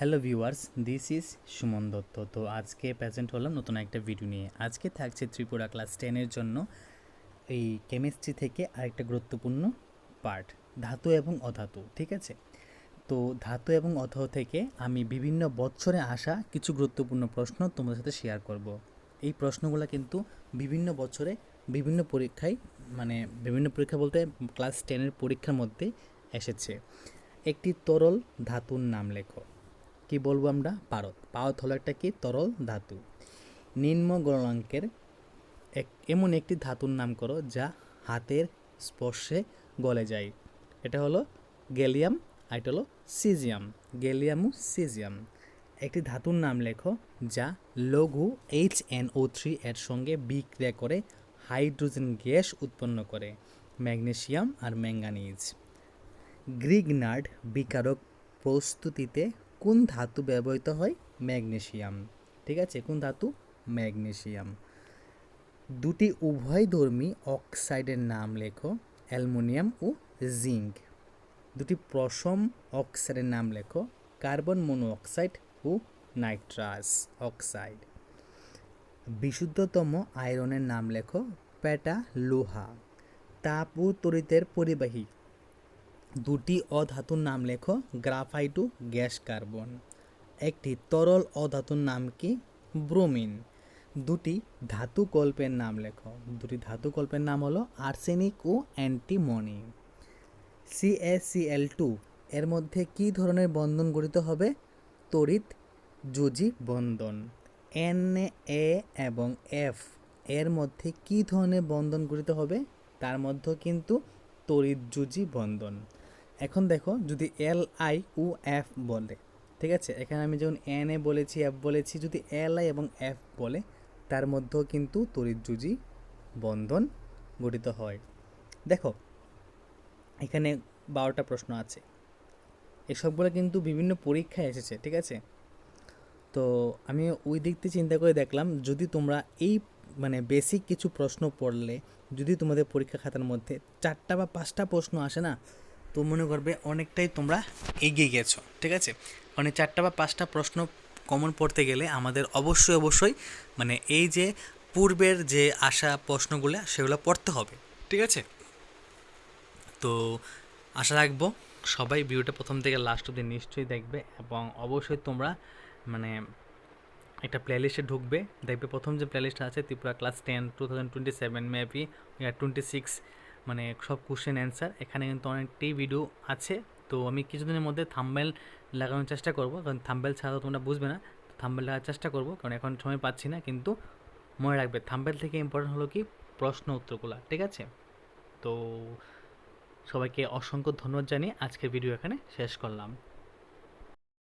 Hello viewers, this is Suman Dutta. তো আজকে present হলাম নতুন একটা ভিডিও নিয়ে। আজকে থাকছে ত্রিপুরা ক্লাস 10-এর জন্য এই কেমিস্ট্রি থেকে আরেকটা গুরুত্বপূর্ণ পার্ট, ধাতু এবং অধাতু। ঠিক আছে, তো ধাতু এবং অধাতু থেকে আমি বিভিন্ন বছরে আসা কিছু গুরুত্বপূর্ণ প্রশ্ন তোমাদের সাথে শেয়ার করব। এই প্রশ্নগুলো কিন্তু বিভিন্ন বছরে বিভিন্ন পরীক্ষায়, মানে বিভিন্ন পরীক্ষা বলতে ক্লাস 10-এর পরীক্ষার মধ্যে এসেছে। একটি তরল ধাতুর নাম লেখো। কি বলবো আমরা? পারদ। পারদ হলো একটা কি তরল ধাতু। নিম্ন গলনাঙ্কের এমন একটি ধাতুর নাম করো যা হাতের স্পর্শে গলে যায়। এটা হলো গ্যালিয়াম, আর এটা হলো সিজিয়াম। গ্যালিয়াম ও সিজিয়াম। একটি ধাতুর নাম লেখো যা লঘু HNO3 এর সঙ্গে বিক্রিয়া করে হাইড্রোজেন গ্যাস উৎপন্ন করে। ম্যাগনেসিয়াম আর ম্যাঙ্গানিজ। গ্রিগনার্ড বিকারক প্রস্তুতিতে কোন ধাতু ব্যবহৃত হয়? ম্যাগনেসিয়াম। ঠিক আছে, কোন ধাতু? ম্যাগনেসিয়াম। দুটি উভয়ধর্মী অক্সাইডের নাম লেখো। অ্যালুমিনিয়াম ও জিঙ্ক। দুটি পশম অক্সাইডের নাম লেখো। কার্বন মনোঅক্সাইড ও নাইট্রাস অক্সাইড। বিশুদ্ধতম আয়রনের নাম লেখো। পেটালোহা। তাপ ও তড়িতের পরিবাহী দুটি অধাতুর নাম লেখো। গ্রাফাইট ও গ্যাস কার্বন। একটি তরল অধাতুর নাম কি? ব্রোমিন। দুটি ধাতু কল্পের নাম লেখো। দুটি ধাতু কল্পের নাম হলো আর্সেনিক ও অ্যান্টিমনি। CaCl2 এর মধ্যে কি ধরনের বন্ধন গঠিত হবে? তড়িৎ যোজী বন্ধন। Na এবং F এর মধ্যে কি ধরনের বন্ধন গঠিত হবে? তার মধ্যে কিন্তু তড়িৎ যোজী বন্ধন। এখন দেখো, যদি Li ও F বলে, ঠিক আছে, এখানে আমি যেমন Na বলেছি, F বলেছি, যদি Li এবং F বলে তার মধ্যেও কিন্তু তড়িৎ যোজী বন্ধন গঠিত হয়। দেখো, এখানে 12টা প্রশ্ন আছে, এসবগুলো কিন্তু বিভিন্ন পরীক্ষায় এসেছে। ঠিক আছে, তো আমি ওই দিক থেকে চিন্তা করে দেখলাম, যদি তোমরা এই মানে বেসিক কিছু প্রশ্ন পড়লে, যদি তোমাদের পরীক্ষা খাতার মধ্যে 4টা বা 5টা প্রশ্ন আসে না, তো মনে করবে অনেকটাই তোমরা এগিয়ে গেছো। ঠিক আছে, মানে 4টা বা 5টা প্রশ্ন কমন পড়তে গেলে আমাদের অবশ্যই মানে এই যে পূর্বের যে আসা প্রশ্নগুলো সেগুলো পড়তে হবে। ঠিক আছে, তো আশা রাখবো সবাই ভিডিওটা প্রথম থেকে লাস্ট অবধি নিশ্চয়ই দেখবে, এবং অবশ্যই তোমরা মানে একটা প্লেলিস্টে ঢুকবে, দেখবে প্রথম যে প্লেলিস্টটা আছে ত্রিপুরা ক্লাস 10 2027 মেবি 26, মানে সব কোশ্চেন অ্যান্সার। এখানে কিন্তু অনেকটাই ভিডিও আছে। তো আমি কিছুদিনের মধ্যে থাম্বনেল লাগানোর চেষ্টা করব, কারণ থাম্বনেল ছাড়া তোমরা বুঝবে না। থাম্বনেল লাগার চেষ্টা করব, কারণ এখন সময় পাচ্ছি না। কিন্তু মনে রাখবে, থাম্বনেল থেকে ইম্পর্টেন্ট হলো কি প্রশ্ন উত্তরগুলো। ঠিক আছে, তো সবাইকে অসংখ্য ধন্যবাদ জানিয়ে আজকের ভিডিও এখানে শেষ করলাম।